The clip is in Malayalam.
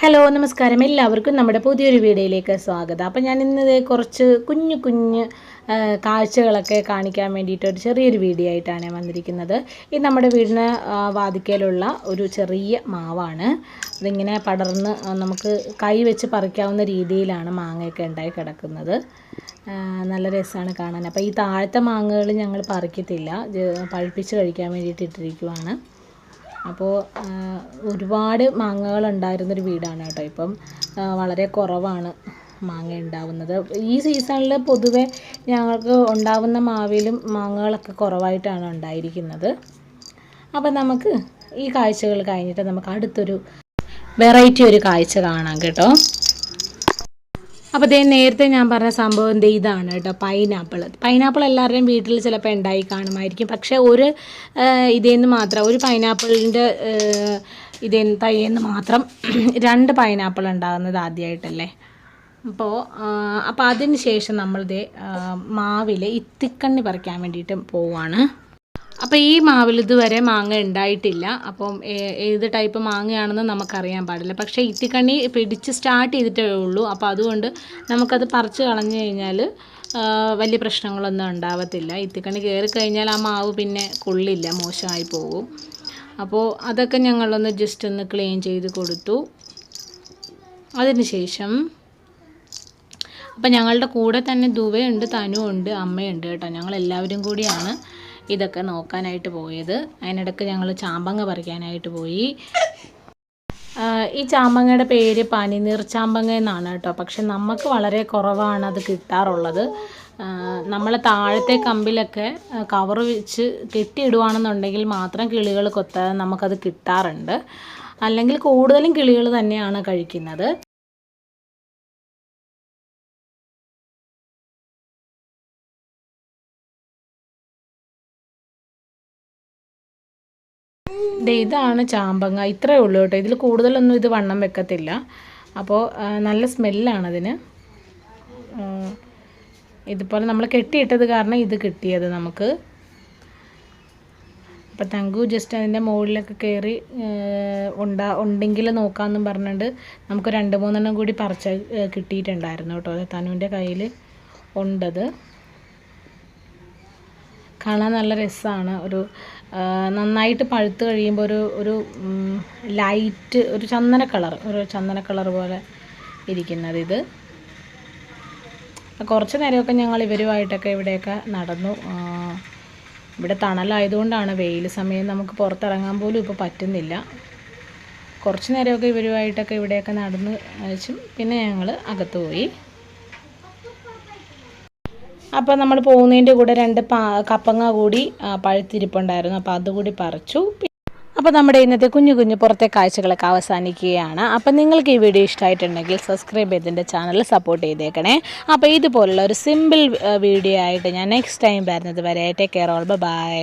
ഹലോ നമസ്കാരം, എല്ലാവർക്കും നമ്മുടെ പുതിയൊരു വീഡിയോയിലേക്ക് സ്വാഗതം. അപ്പോൾ ഞാൻ ഇന്ന് കുറച്ച് കുഞ്ഞു കാഴ്ചകളൊക്കെ കാണിക്കാൻ വേണ്ടിയിട്ട് ഒരു ചെറിയൊരു വീഡിയോ ആയിട്ടാണ് വന്നിരിക്കുന്നത്. ഇത് നമ്മുടെ വീടിന് വാതിക്കലുള്ള ഒരു ചെറിയ മാവാണ്. അതിങ്ങനെ പടർന്ന് നമുക്ക് കൈ വെച്ച് പറിക്കാവുന്ന രീതിയിലാണ് മാങ്ങയൊക്കെ ഉണ്ടായി കിടക്കുന്നത്. നല്ല രസമാണ് കാണാൻ. അപ്പോൾ ഈ താഴത്തെ മാങ്ങകൾ ഞങ്ങൾ പറിക്കത്തില്ല, പഴുപ്പിച്ച് കഴിക്കാൻ വേണ്ടിയിട്ട് ഇട്ടിരിക്കുവാണ്. അപ്പോൾ ഒരുപാട് മാങ്ങകൾ ഉണ്ടായിരുന്നൊരു വീടാണ് കേട്ടോ. ഇപ്പം വളരെ കുറവാണ് മാങ്ങ ഉണ്ടാവുന്നത്. ഈ സീസണിൽ പൊതുവെ ഞങ്ങൾക്ക് ഉണ്ടാവുന്ന മാവിലും മാങ്ങകളൊക്കെ കുറവായിട്ടാണ് ഉണ്ടായിരിക്കുന്നത്. അപ്പം നമുക്ക് ഈ കാഴ്ചകൾ കഴിഞ്ഞിട്ട് നമുക്ക് അടുത്തൊരു വെറൈറ്റി ഒരു കാഴ്ച കാണാം കേട്ടോ. അപ്പോൾ നേരത്തെ ഞാൻ പറഞ്ഞ സംഭവം ഇതാണ് കേട്ടോ, പൈനാപ്പിൾ എല്ലാവരുടെയും വീട്ടിൽ ചിലപ്പോൾ ഉണ്ടായി കാണുമായിരിക്കും. പക്ഷേ ഇതേന്ന് മാത്രം ഒരു പൈനാപ്പിളിൻ്റെ തൈന്ന് മാത്രം 2 പൈനാപ്പിൾ ഉണ്ടാകുന്നത് ആദ്യമായിട്ടല്ലേ. അപ്പോൾ അതിന് ശേഷം നമ്മളിത് മാവിലെ ഇത്തിക്കണ്ണി പറിക്കാൻ വേണ്ടിയിട്ട് പോവുകയാണ്. അപ്പോൾ ഈ മാവിൽ ഇതുവരെ മാങ്ങ ഉണ്ടായിട്ടില്ല. അപ്പം ഏത് ടൈപ്പ് മാങ്ങയാണെന്ന് നമുക്കറിയാൻ പാടില്ല. പക്ഷേ ഇത്തിക്കണ്ണി പിടിച്ച് സ്റ്റാർട്ട് ചെയ്തിട്ടേ ഉള്ളൂ. അപ്പോൾ അതുകൊണ്ട് നമുക്കത് പറിച്ച് കളഞ്ഞു കഴിഞ്ഞാൽ വലിയ പ്രശ്നങ്ങളൊന്നും ഉണ്ടാവത്തില്ല. ഇത്തിക്കണ്ണി കയറിക്കഴിഞ്ഞാൽ ആ മാവ് പിന്നെ കൊള്ളില്ല, മോശമായി പോകും. അപ്പോൾ അതൊക്കെ ഞങ്ങളൊന്ന് ജസ്റ്റ് ഒന്ന് ക്ലീൻ ചെയ്ത് കൊടുത്തു. അതിനുശേഷം അപ്പം ഞങ്ങളുടെ കൂടെ തന്നെ ദുവയുണ്ട്, തനുവുണ്ട്, അമ്മയുണ്ട് കേട്ടോ. ഞങ്ങളെല്ലാവരും കൂടിയാണ് ഇതൊക്കെ നോക്കാനായിട്ട് പോയത്. അതിനിടയ്ക്ക് ഞങ്ങൾ ചാമ്പങ്ങ പറിക്കാനായിട്ട് പോയി. ഈ ചാമ്പങ്ങയുടെ പേര് പനിനീർ ചാമ്പങ്ങ എന്നാണ് കേട്ടോ. പക്ഷെ നമുക്ക് വളരെ കുറവാണ് അത് കിട്ടാറുള്ളത്. നമ്മൾ താഴത്തെ കമ്പിലൊക്കെ കവർ വെച്ച് കെട്ടിയിടുവാണെന്നുണ്ടെങ്കിൽ മാത്രം കിളികൾ കൊത്താതെ നമുക്കത് കിട്ടാറുണ്ട്. അല്ലെങ്കിൽ കൂടുതലും കിളികൾ തന്നെയാണ് കഴിക്കുന്നത്. ഇതാണ് ചാമ്പങ്ങ. ഇത്രയേ ഉള്ളൂ കേട്ടോ. ഇതിൽ കൂടുതലൊന്നും ഇത് വണ്ണം വെക്കത്തില്ല. അപ്പോൾ നല്ല സ്മെല്ലാണതിന്. ഇതുപോലെ നമ്മൾ കെട്ടിയിട്ടത് കാരണം ഇത് കിട്ടിയത് നമുക്ക്. അപ്പോൾ തങ്കു ജസ്റ്റ് അതിൻ്റെ മുകളിലൊക്കെ കയറി ഉണ്ടെങ്കിൽ നോക്കാമെന്നും പറഞ്ഞിട്ട് നമുക്ക് 2-3 കൂടി പറിച്ച് കിട്ടിയിട്ടുണ്ടായിരുന്നു കേട്ടോ. തനുവിൻ്റെ കയ്യിൽ ഉണ്ടത്. കാണാൻ നല്ല രസമാണ്. നന്നായിട്ട് പഴുത്ത് കഴിയുമ്പോൾ ഒരു ലൈറ്റ് ഒരു ചന്ദന കളർ പോലെ ഇരിക്കുന്നത് ഇത്. കുറച്ച് നേരമൊക്കെ ഞങ്ങൾ ഇവരുമായിട്ടൊക്കെ ഇവിടെയൊക്കെ നടന്നു. ഇവിടെ തണലായതുകൊണ്ടാണ്, വെയിൽ സമയം നമുക്ക് പുറത്തിറങ്ങാൻ പോലും ഇപ്പോൾ പറ്റുന്നില്ല. കുറച്ച് നേരമൊക്കെ ഇവരുമായിട്ടൊക്കെ ഇവിടെയൊക്കെ നടന്ന് കഴിച്ചും പിന്നെ ഞങ്ങൾ അകത്ത് പോയി. അപ്പോൾ നമ്മൾ പോകുന്നതിൻ്റെ കൂടെ 2 കപ്പങ്ങ കൂടി പഴുത്തിരിപ്പുണ്ടായിരുന്നു. അപ്പോൾ അതുകൂടി പറിച്ചു. അപ്പോൾ നമ്മുടെ ഇന്നത്തെ കുഞ്ഞു പുറത്തെ കാഴ്ചകളൊക്കെ അവസാനിക്കുകയാണ്. അപ്പോൾ നിങ്ങൾക്ക് ഈ വീഡിയോ ഇഷ്ടമായിട്ടുണ്ടെങ്കിൽ സബ്സ്ക്രൈബ് ചെയ്തിൻ്റെ ചാനൽ സപ്പോർട്ട് ചെയ്തേക്കണേ. അപ്പോൾ ഇതുപോലുള്ള ഒരു സിമ്പിൾ വീഡിയോ ആയിട്ട് ഞാൻ നെക്സ്റ്റ് ടൈം വരുന്നത് വരെ ടേക്ക് കെയർ ഓൾ, ബൈ.